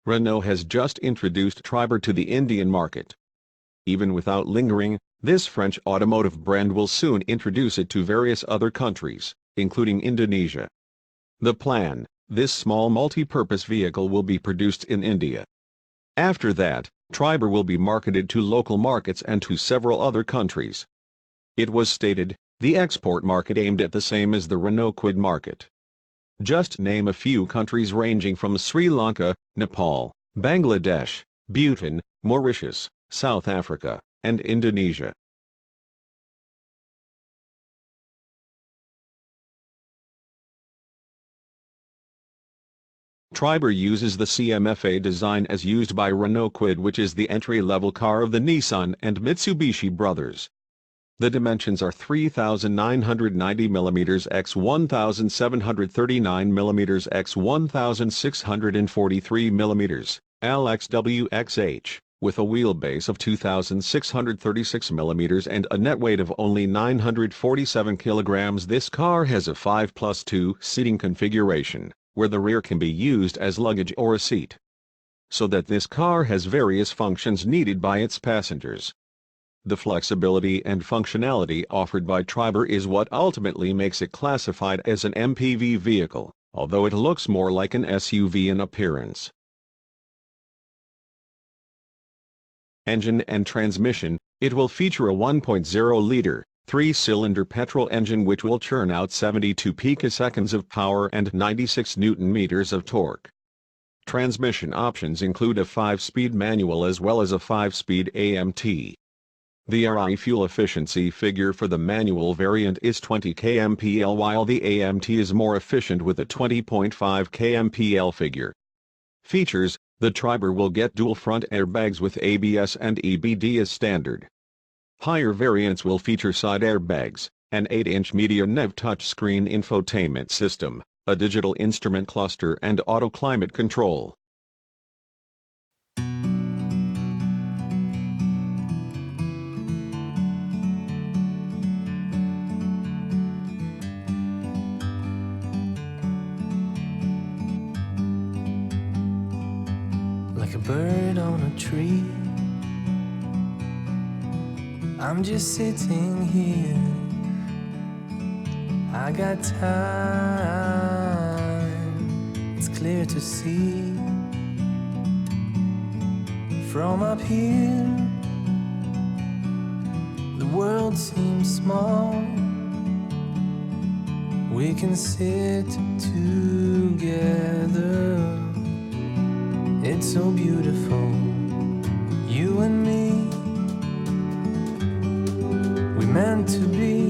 Renault has just introduced Triber to the Indian market. Even without lingering, this French automotive brand will soon introduce it to various other countries, including Indonesia. The plan: this small multi-purpose vehicle will be produced in India. After that, Triber will be marketed to local markets and to several other countries. It was stated, the export market aimed at the same as the Renault Kwid market. Just name a few countries ranging from Sri Lanka, Nepal, Bangladesh, Bhutan, Mauritius, South Africa, and Indonesia. Triber uses the CMFA design as used by Renault Kwid, which is the entry-level car of the Nissan and Mitsubishi brothers. The dimensions are 3,990 mm x 1,739 mm x 1,643 mm, LXWXH, with a wheelbase of 2,636 mm and a net weight of only 947 kg. This car has a 5+2 seating configuration, where the rear can be used as luggage or a seat. So that this car has various functions needed by its passengers. The flexibility and functionality offered by Triber is what ultimately makes it classified as an MPV vehicle, although it looks more like an SUV in appearance. Engine and transmission: it will feature a 1.0-liter, 3-cylinder petrol engine which will churn out 72 picoseconds of power and 96 Nm of torque. Transmission options include a 5-speed manual as well as a 5-speed AMT. The RI fuel efficiency figure for the manual variant is 20 kmpl while the AMT is more efficient with a 20.5 kmpl figure. Features: the Triber will get dual front airbags with ABS and EBD as standard. Higher variants will feature side airbags, an 8-inch Media-Nev touchscreen infotainment system, a digital instrument cluster and auto climate control. Like a bird on a tree, I'm just sitting here. I got time, it's clear to see. From up here, the world seems small. We can sit together. It's so beautiful, you and me. We meant to be